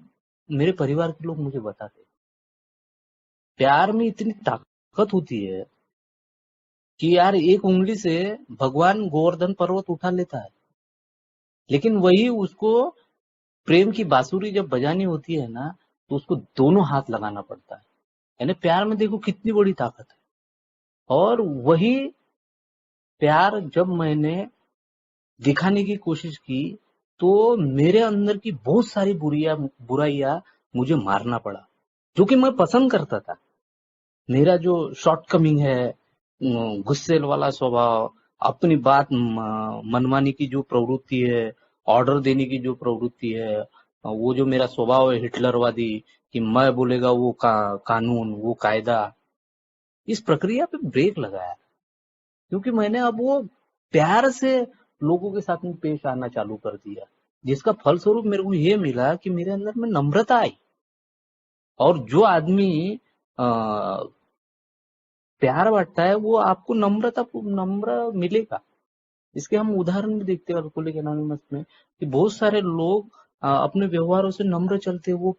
मेरे परिवार के लोग मुझे बताते, प्यार में इतनी ताकत होती है कि यार एक उंगली से भगवान गोवर्धन पर्वत उठा लेता है, लेकिन वही उसको प्रेम की बांसुरी जब बजानी होती है ना, तो उसको दोनों हाथ लगाना पड़ता है। यानी प्यार में देखो कितनी बड़ी ताकत है। और वही प्यार जब मैंने दिखाने की कोशिश की, तो मेरे अंदर की बहुत सारी बुराइयां मुझे मारना पड़ा, जो कि मैं पसंद करता था। मेरा जो शॉर्टकमिंग है, गुस्से वाला स्वभाव, अपनी बात मनवाने की जो प्रवृत्ति है, ऑर्डर देने की जो प्रवृत्ति है, वो जो मेरा स्वभाव है हिटलरवादी, कि मैं बोलेगा वो कानून, वो कायदा, इस प्रक्रिया पे ब्रेक लगाया। क्योंकि मैंने अब वो प्यार से लोगों के साथ में पेश आना चालू कर दिया, जिसका फलस्वरूप मेरे को ये मिला कि मेरे अंदर में नम्रता आई। और जो आदमी अ, प्यार बांटता है, वो आपको नम्र मिलेगा। इसके हम उदाहरण भी देखते हैं अल्कोहलिक एनोनिमस में, कि बहुत सारे लोग अपने व्यवहारों से नम्र चलते हैं।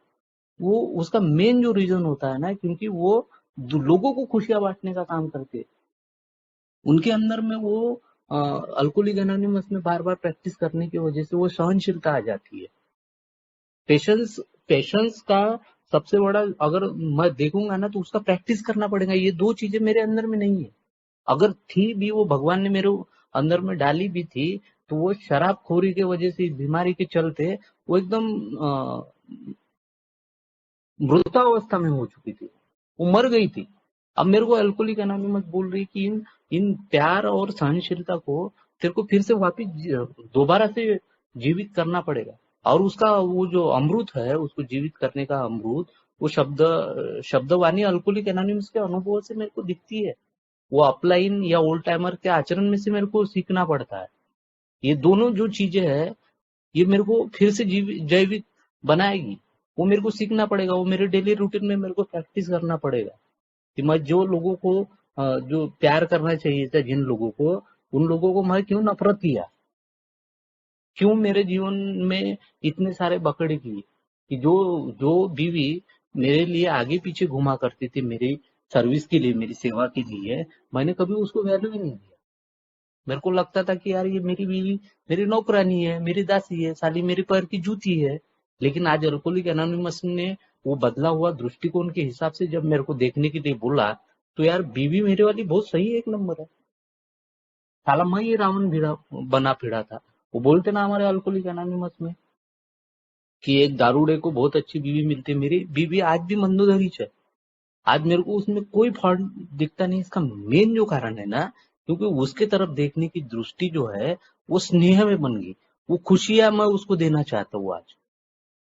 वो उसका मेन जो रीजन होता है ना, क्योंकि वो लोगों को खुशियां बांटने का काम करते हैं। उनके अंदर में वो अल्कोहलिक एनोनिमस में बार बार प्रैक्टिस करने की वजह से वो सहनशीलता आ जाती है। पेशेंस पेशेंस का सबसे बड़ा, अगर मैं देखूंगा ना, तो उसका प्रैक्टिस करना पड़ेगा। ये दो चीजें मेरे अंदर में नहीं है। अगर थी भी, वो भगवान ने मेरे अंदर में डाली भी थी, तो वो शराबखोरी के वजह से, बीमारी के चलते वो एकदम मृतावस्था में हो चुकी थी, वो मर गई थी। अब मेरे को अल्कोहलिक एनोनिमस बोल रही कि इन इन प्यार और सहनशीलता को तेरे को फिर से वापिस दोबारा से जीवित करना पड़ेगा। और उसका वो जो अमृत है, उसको जीवित करने का अमृत, वो शब्दवाणी अल्कोहलिक एनोनिमस के अनुभव से मेरे को दिखती है। वो अपलाइन या ओल्ड टाइमर के आचरण में से मेरे को सीखना पड़ता है। ये दोनों जो चीजें है, ये मेरे को फिर से जैविक बनाएगी। वो मेरे को सीखना पड़ेगा, वो मेरे डेली रूटीन में मेरे को प्रैक्टिस करना पड़ेगा कि मैं जो लोगों को जो प्यार करना चाहिए था, जिन लोगों को, उन लोगों को मैं क्यों नफरत किया, क्यों मेरे जीवन में इतने सारे बकड़े किए, कि जो जो बीवी मेरे लिए आगे पीछे घुमा करती थी, मेरी सर्विस के लिए, मेरी सेवा के लिए, मैंने कभी उसको वैल्यू ही नहीं दिया। मेरे को लगता था कि यार ये मेरी बीवी मेरी नौकरानी है, मेरी दासी है, साली मेरे पैर की जूती है। लेकिन आज अल्कोहलिक एनोनिमस ने वो बदला हुआ दृष्टिकोण के हिसाब से जब मेरे को देखने के लिए बोला, तो यार बीवी मेरे वाली बहुत सही है, एक नंबर है। साला मैं ये रावण भिड़ा बना फिरा था। वो बोलते ना हमारे अल्कोहलिक एनोनिमस में कि एक दारूडे को बहुत अच्छी बीवी मिलती है, मेरी बीवी आज भी मंदोदरी है। आज मेरे को उसमें कोई फॉल्ट दिखता नहीं। इसका मेन जो कारण है ना, क्योंकि उसके तरफ देखने की दृष्टि जो है, वो स्नेह में बन गई। वो खुशियां मैं उसको देना चाहता हूँ आज।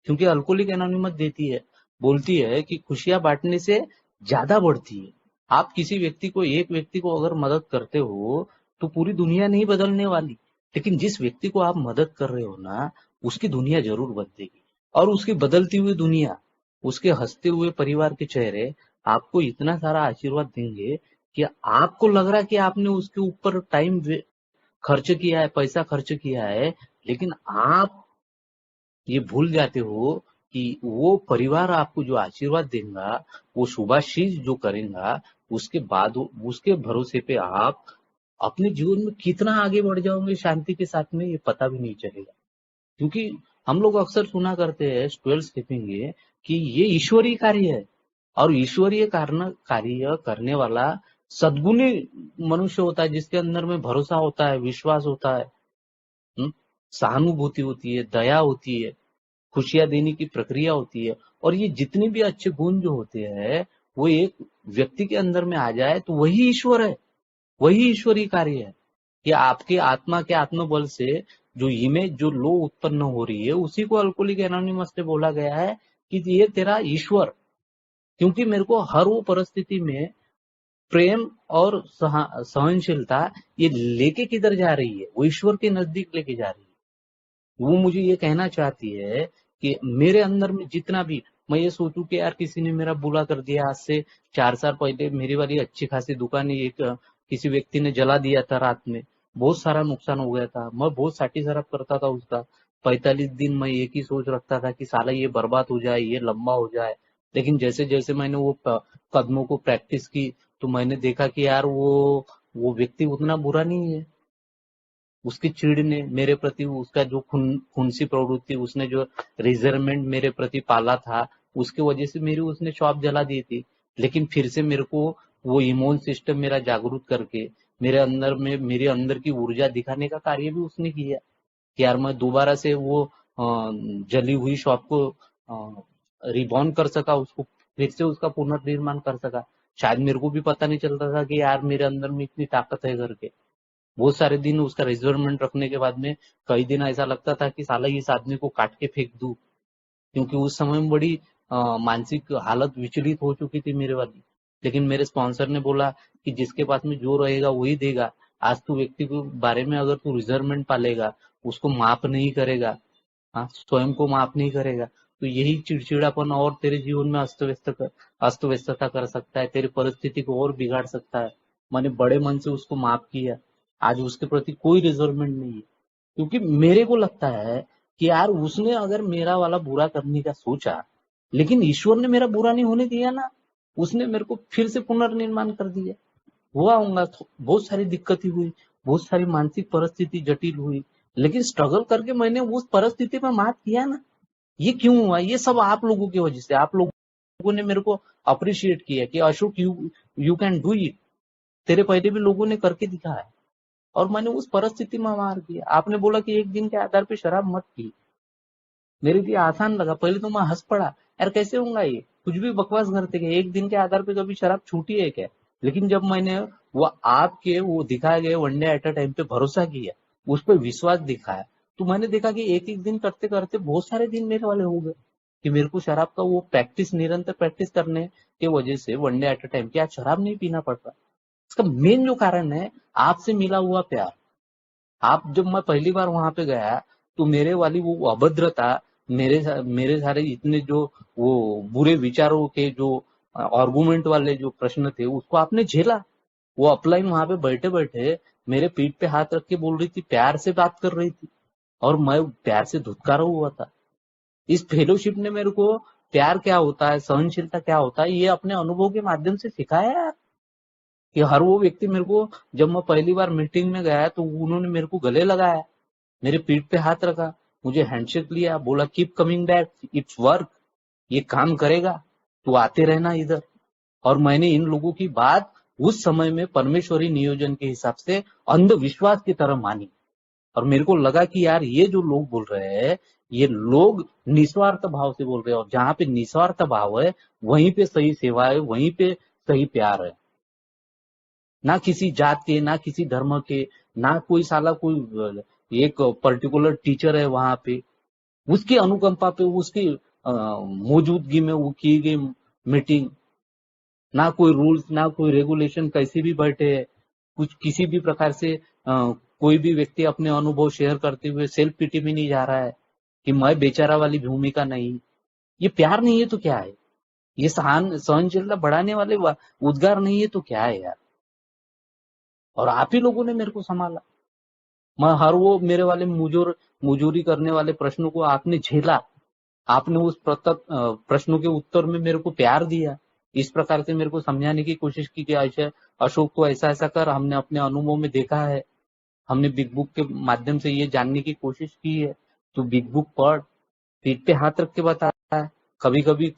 क्योंकि अल्कोहलिक एनोनिमस देती है, बोलती है कि खुशियां बांटने से ज्यादा बढ़ती है। आप किसी व्यक्ति को, एक व्यक्ति को अगर मदद करते हो, तो पूरी दुनिया नहीं बदलने वाली। लेकिन जिस व्यक्ति को आप मदद कर रहे हो ना, उसकी दुनिया जरूर बदलेगी। और उसकी बदलती हुई दुनिया, उसके हंसते हुए परिवार के चेहरे आपको इतना सारा आशीर्वाद देंगे कि आपको लग रहा है कि आपने उसके ऊपर टाइम खर्च किया है, पैसा खर्च किया है, लेकिन आप ये भूल जाते हो कि वो परिवार आपको जो आशीर्वाद देगा, वो शुभाशीष जो करेगा, उसके बाद उसके भरोसे पे आप अपने जीवन में कितना आगे बढ़ जाओगे शांति के साथ में, ये पता भी नहीं चलेगा। क्योंकि हम लोग अक्सर सुना करते हैं ट्वेल्थ स्किपिंग कि ये ईश्वरीय कार्य है, और ईश्वरीय कार्य करने वाला सद्गुणी मनुष्य होता है, जिसके अंदर में भरोसा होता है, विश्वास होता है, हम्म, सहानुभूति होती है, दया होती है, खुशियां देने की प्रक्रिया होती है। और ये जितने भी अच्छे गुण जो होते हैं, वो एक व्यक्ति के अंदर में आ जाए तो वही ईश्वर है, वही ईश्वरीय कार्य है। कि आपके आत्मा के आत्मबल से जो इमेज, जो लो उत्पन्न हो रही है, उसी को अल्कोहलिक एनोनिमस से बोला गया है कि ये तेरा ईश्वर। क्योंकि मेरे को हर वो परिस्थिति में प्रेम और सहनशीलता ये लेके किधर जा रही है, वो ईश्वर के नजदीक लेके जा रही है। वो मुझे ये कहना चाहती है कि मेरे अंदर में जितना भी, मैं ये सोचूं कि यार किसी ने मेरा बुरा कर दिया, आज से 4 साल पहले मेरी वाली अच्छी खासी दुकान एक किसी व्यक्ति ने जला दिया था रात में, बहुत सारा नुकसान हो गया था, मैं बहुत साटी सराप करता था उसका। 45 दिन मैं एक ही सोच रखता था कि साला ये बर्बाद हो जाए, ये लंबा हो जाए। लेकिन जैसे जैसे मैंने वो कदमों को प्रैक्टिस की, तो मैंने देखा कि यार वो व्यक्ति उतना बुरा नहीं है। उसकी चिढ़ ने मेरे प्रति, उसका जो खुनसी प्रवृत्ति, उसने जो रिजर्वमेंट मेरे प्रति पाला था, उसके वजह से मेरी उसने शॉप जला दी थी। लेकिन फिर से मेरे को वो इम्यून सिस्टम मेरा जागरूक करके मेरे अंदर में, मेरे अंदर की ऊर्जा दिखाने का कार्य भी उसने किया कि यार मैं दोबारा से वो जली हुई शॉप को रिबॉर्न कर सका, उसको फिर से उसका पुनर्निर्माण कर सका। शायद मेरे को भी पता नहीं चलता था कि यार मेरे अंदर में इतनी ताकत है करके। बहुत सारे दिन उसका रिजर्वमेंट रखने के बाद में कई दिन ऐसा लगता था कि साला इस आदमी को काट के फेंक दूं। क्योंकि उस समय में बड़ी मानसिक हालत विचलित हो चुकी थी मेरे वाली। लेकिन मेरे स्पॉन्सर ने बोला कि जिसके पास में जो रहेगा वही देगा। आज तू व्यक्ति के बारे में अगर तू रिजर्वमेंट पालेगा, उसको माफ नहीं करेगा, हाँ, स्वयं को माफ नहीं करेगा, तो यही चिड़चिड़ापन और तेरे जीवन में अस्त व्यस्तता कर सकता है, तेरी परिस्थिति को और बिगाड़ सकता है। मैंने बड़े मन से उसको माफ किया। आज उसके प्रति कोई रिजर्वमेंट नहीं है। क्योंकि मेरे को लगता है कि यार उसने अगर मेरा वाला बुरा करने का सोचा, लेकिन ईश्वर ने मेरा बुरा नहीं होने दिया ना, उसने मेरे को फिर से पुनर्निर्माण कर दिया। हुआ होगा तो बहुत सारी दिक्कतें हुई, बहुत सारी मानसिक परिस्थिति जटिल हुई, लेकिन स्ट्रगल करके मैंने उस परिस्थिति में मात किया ना। ये क्यों हुआ? ये सब आप लोगों की वजह से। आप लोगों ने मेरे को अप्रिशिएट किया कि Ashok, you can do it. तेरे पहले भी लोगों ने करके दिखाया, और मैंने उस परिस्थिति में मार दिया। आपने बोला कि एक दिन के आधार पे शराब मत पी, मेरे लिए आसान लगा। पहले तो मैं हंस पड़ा, यार कैसे होगा ये, कुछ भी बकवास करते क्या, एक दिन के आधार पे कभी शराब छूटी है क्या? लेकिन जब मैंने वो आपके वो दिखाए गए वनडे एट अ टाइम पे भरोसा किया, उस पर विश्वास दिखाया, तो मैंने देखा कि एक एक दिन करते करते बहुत सारे दिन मेरे वाले हो गए। कि मेरे को शराब का वो प्रैक्टिस, निरंतर प्रैक्टिस करने के वजह से वनडे एट अ टाइम क्या शराब नहीं पीना पड़ता। इसका मेन जो कारण है आपसे मिला हुआ प्यार। आप, जब मैं पहली बार वहां पे गया, तो मेरे वाली वो अभद्रता, मेरे सारे इतने जो वो बुरे विचारों के जो आर्गुमेंट वाले जो प्रश्न थे, उसको आपने झेला। वो अपलाइन वहां पे बैठे बैठे मेरे पीठ पे हाथ रख के बोल रही थी, प्यार से बात कर रही थी, और मैं प्यार से धुतकारा हुआ था। इस फेलोशिप ने मेरे को प्यार क्या होता है, सहनशीलता क्या होता है, ये अपने अनुभव के माध्यम से सिखाया यार। कि हर वो व्यक्ति मेरे को, जब मैं पहली बार मीटिंग में गया तो उन्होंने मेरे को गले लगाया, मेरे पीठ पे हाथ रखा, मुझे हैंडशेक लिया, बोला keep coming back, it's work, ये काम करेगा, तू आते रहना इधर। और मैंने इन लोगों की बात उस समय में परमेश्वरी नियोजन के हिसाब से अंधविश्वास की तरह मानी। और मेरे को लगा कि यार ये जो लोग बोल रहे हैं, ये लोग निस्वार्थ भाव से बोल रहे हैं, और जहां पे निस्वार्थ भाव है वहीं पे सही सेवा है, वहीं पे सही प्यार है। ना किसी जात के, ना किसी धर्म के, ना कोई साला कोई एक पर्टिकुलर टीचर है वहां पे, उसकी अनुकंपा पे, उसकी मौजूदगी में वो की गई मीटिंग। ना कोई रूल्स, ना कोई रेगुलेशन, कैसे भी बैठे है, कुछ किसी भी प्रकार से कोई भी व्यक्ति अपने अनुभव शेयर करते हुए सेल्फ पिटी में नहीं जा रहा है कि मैं बेचारा वाली भूमिका नहीं। ये प्यार नहीं है तो क्या है? ये सहनशीलता बढ़ाने वाले उद्गार नहीं है तो क्या है यार? और आप ही लोगों ने मेरे को संभाला। मैं हर वो मेरे वाले मुजूरी करने वाले प्रश्नों को आपने झेला। आपने उस प्रश्नों के उत्तर में मेरे को प्यार दिया। इस प्रकार से मेरे को समझाने की कोशिश की कि ऐसे अशोक तो ऐसा ऐसा कर, हमने अपने अनुभव में देखा है, हमने बिग बुक के माध्यम से ये जानने की कोशिश की है, तो बिग बुक पढ़, पीठ पे हाथ रख के बताया है। कभी कभी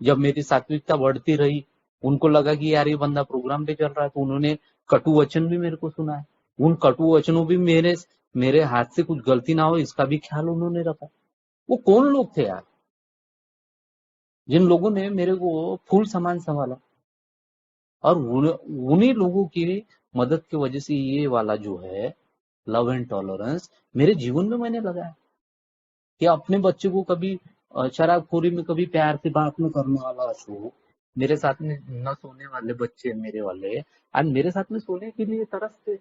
जब मेरी सात्विकता बढ़ती रही, उनको लगा कि यार ये बंदा प्रोग्राम पे चल रहा है, तो उन्होंने कटु वचन भी मेरे को सुना है। उन कटु वचनों भी मेरे हाथ से कुछ गलती ना हो इसका भी ख्याल उन्होंने रखा। वो कौन लोग थे यार, जिन लोगों ने मेरे को फूल समान संभाला, और उन्हीं लोगों की मदद की वजह से ये वाला जो है लव एंड टॉलरेंस मेरे जीवन में मैंने लगाया कि अपने बच्चे को कभी शराबखोरी में कभी प्यार से बात न करने वाला अशोक, मेरे साथ में न सोने वाले बच्चे मेरे वाले आज मेरे साथ में सोने के लिए तरसते।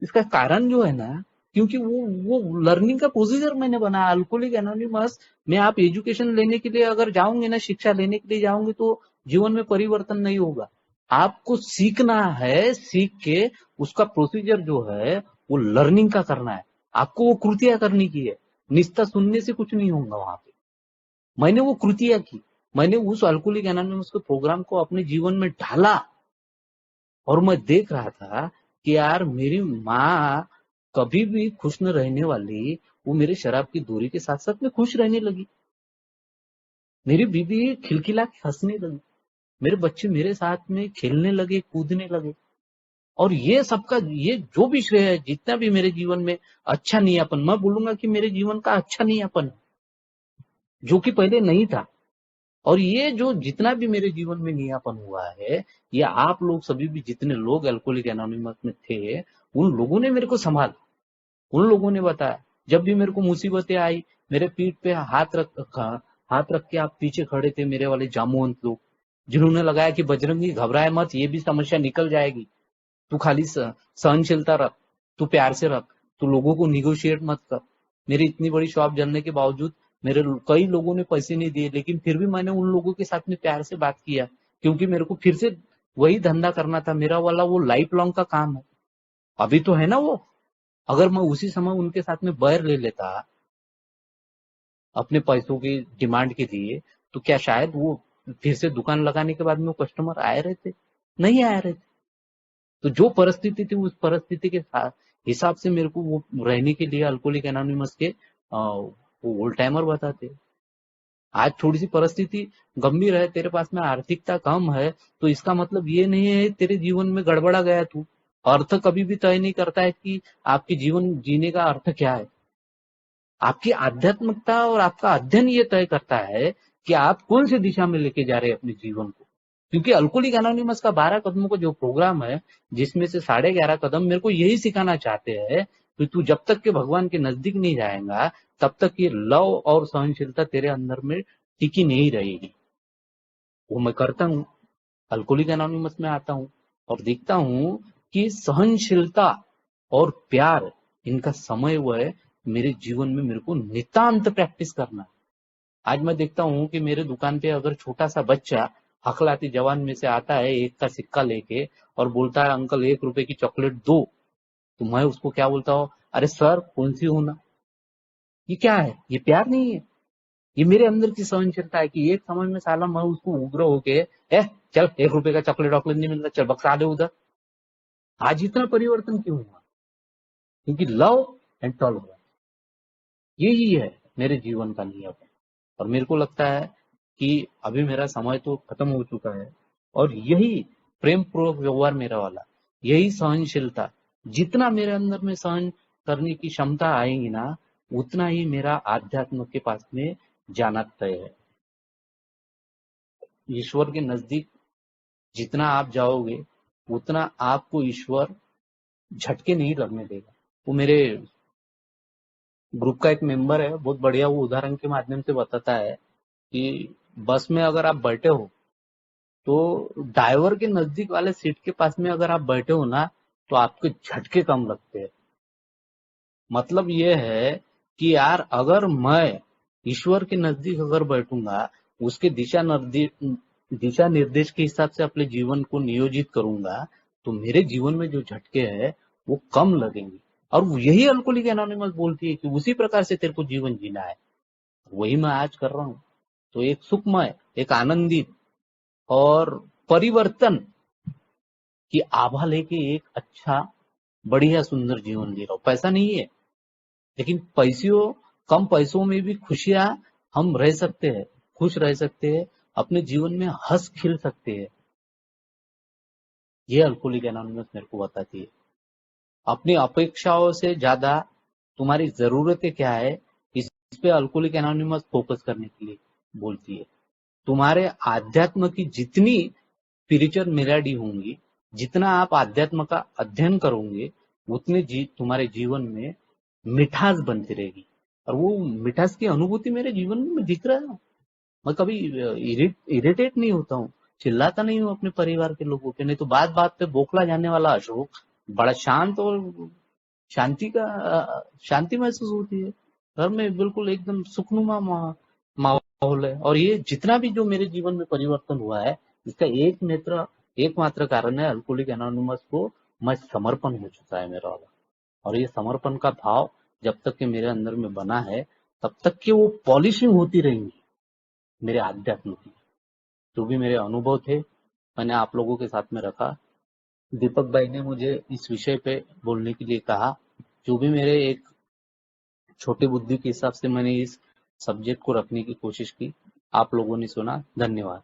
इसका कारण जो है ना, क्योंकि वो लर्निंग का प्रोसीजर मैंने बनाया। अल्कोहलिक एनोनिमस में आप एजुकेशन लेने के लिए अगर जाओगे ना, शिक्षा लेने के लिए जाओगे, तो जीवन में परिवर्तन नहीं होगा। आपको सीखना है, सीख के उसका प्रोसीजर जो है वो लर्निंग का करना है, आपको वो कृतियां करनी की है। निस्ता सुनने से कुछ नहीं होगा वहां पे। मैंने वो कृतियां की, मैंने उस अल्कोहलिक एनोनिमस के प्रोग्राम को अपने जीवन में ढाला, और मैं देख रहा था कि यार मेरी माँ कभी भी खुश न रहने वाली, वो मेरे शराब की दूरी के साथ साथ में खुश रहने लगी। मेरी बीवी खिलखिला के हंसने लगी, मेरे बच्चे मेरे साथ में खेलने लगे, कूदने लगे। और ये सबका, ये जो भी श्रेय है, जितना भी मेरे जीवन में अच्छा नीयापन, मैं बोलूंगा कि मेरे जीवन का अच्छा नीयापन है, जो कि पहले नहीं था। और ये जो जितना भी मेरे जीवन में नीयापन हुआ है, ये आप लोग सभी भी जितने लोग अल्कोहलिक एनोनिमस में थे, उन लोगों ने मेरे को संभाला, उन लोगों ने बताया। जब भी मेरे को मुसीबतें आई, मेरे पीठ पे हाथ रख के आप पीछे खड़े थे मेरे वाले जामुवंत लोग, जिन्होंने लगाया कि बजरंगी घबराए मत, ये भी समस्या निकल जाएगी, तू खाली सहनशीलता रख, तू प्यार से रख, तू लोगों को निगोशिएट मत कर। मेरी इतनी बड़ी शॉप जलने के बावजूद मेरे कई लोगों ने पैसे नहीं दिए, लेकिन फिर भी मैंने उन लोगों के साथ में प्यार से बात किया, क्योंकि मेरे को फिर से वही धंधा करना था। मेरा वाला वो लाइफ लॉन्ग का काम है, अभी तो है ना वो। अगर मैं उसी समय उनके साथ में बैर ले लेता अपने पैसों की डिमांड के लिए, तो क्या शायद वो फिर से दुकान लगाने के बाद में वो कस्टमर आए रहते? नहीं आए रहते। तो जो परिस्थिति थी, उस परिस्थिति के हिसाब से मेरे को वो रहने के लिए अल्कोहलिक एनोनिमस के वो ओल्ड टाइमर बताते। आज थोड़ी सी परिस्थिति गंभीर है, तेरे पास में आर्थिकता कम है, तो इसका मतलब ये नहीं है तेरे जीवन में गड़बड़ा गया तू। अर्थ कभी भी तय नहीं करता है कि आपके जीवन जीने का अर्थ क्या है। आपकी आध्यात्मिकता और आपका अध्ययन ये तय करता है कि आप कौन सी दिशा में लेके जा रहे हैं अपने जीवन को। क्योंकि अल्कोहलिक एनोनिमस का 12 कदमों का जो प्रोग्राम है, जिसमें से 11.5 कदम मेरे को यही सिखाना चाहते हैं कि तू जब तक के भगवान के नजदीक नहीं जाएगा, तब तक ये लव और सहनशीलता तेरे अंदर में टिकी नहीं रहेगी। वो मैं करता हूँ, अल्कोहलिक एनोनिमस में आता हूँ और देखता हूँ कि सहनशीलता और प्यार, इनका समय वह मेरे जीवन में मेरे को नितांत प्रैक्टिस करना है। आज मैं देखता हूँ कि मेरे दुकान पे अगर छोटा सा बच्चा हकलाती जवान में से आता है, एक का सिक्का लेके, और बोलता है अंकल 1 रुपए की चॉकलेट दो, तो मैं उसको क्या बोलता हूँ, अरे सर कौन सी होना। ये क्या है? ये प्यार नहीं है, ये मेरे अंदर की सहनशीलता है कि एक समय में साला मैं उसको उग्र होके, चल 1 रुपए का चॉकलेट वॉकलेट नहीं मिलता, चल बक्सा दे उधर। आज इतना परिवर्तन क्यों हुआ? क्योंकि लव एंड टॉलरेंस, यही है मेरे जीवन का नियम। और मेरे को लगता है कि अभी मेरा समय तो खत्म हो चुका है, और यही प्रेम पूर्वक व्यवहार मेरा वाला, यही सहनशीलता, जितना मेरे अंदर में सहन करने की क्षमता आएगी ना, उतना ही मेरा आध्यात्म के पास में जाना तय है। ईश्वर के नजदीक जितना आप जाओगे, उतना आपको ईश्वर झटके नहीं लगने देगा। वो मेरे ग्रुप का एक मेंबर है, बहुत बढ़िया, वो उदाहरण के माध्यम से बताता है कि बस में अगर आप बैठे हो, तो ड्राइवर के नजदीक वाले सीट के पास में अगर आप बैठे हो ना, तो आपके झटके कम लगते हैं। मतलब ये है कि यार अगर मैं ईश्वर के नजदीक अगर बैठूंगा, उसके दिशा निर्देश के हिसाब से अपने जीवन को नियोजित करूंगा, तो मेरे जीवन में जो झटके हैं वो कम लगेंगे। और यही अल्कोहलिक एनोनिमस बोलती है कि उसी प्रकार से तेरे को जीवन जीना है। वही मैं आज कर रहा हूँ। तो एक सुखमय, एक आनंदित, और परिवर्तन की आभा लेके एक अच्छा बढ़िया सुंदर जीवन जी रहा हूं। पैसा नहीं है, लेकिन पैसों कम पैसों में भी खुशियां हम रह सकते हैं, खुश रह सकते हैं, अपने जीवन में हंस खिल सकते हैं। ये अल्कोहलिक एनोनिमस मेरे को बताती है। अपनी अपेक्षाओं से ज्यादा तुम्हारी जरूरतें क्या है, इस पे अल्कोहलिक एनोनिमस फोकस करने के लिए बोलती है। तुम्हारे आध्यात्म की जितनी स्पिरिचुअल मेलेडी होंगी, जितना आप आध्यात्म का अध्ययन करोगे, उतने तुम्हारे जीवन में मिठास बनती रहेगी। और वो मिठास की अनुभूति मेरे जीवन में दिख रहा है। मैं कभी इरिटेट नहीं होता हूँ, चिल्लाता नहीं हूँ अपने परिवार के लोगों पे। नहीं तो बात बात पे बौखला जाने वाला अशोक बड़ा शांत और शांति महसूस होती है। घर में बिल्कुल एकदम सुखनुमा माहौल है। और ये जितना भी जो मेरे जीवन में परिवर्तन हुआ है, इसका एकमात्र कारण है अल्कोहलिक एनोनिमस को मैं समर्पण हो चुका है मेरा वाला। और ये समर्पण का भाव जब तक के मेरे अंदर में बना है, तब तक के वो पॉलिशिंग होती रहेंगी मेरे आध्यात्म की। जो भी मेरे अनुभव थे, मैंने आप लोगों के साथ में रखा। दीपक भाई ने मुझे इस विषय पे बोलने के लिए कहा। जो भी मेरे एक छोटी बुद्धि के हिसाब से मैंने इस सब्जेक्ट को रखने की कोशिश की, आप लोगों ने सुना। धन्यवाद।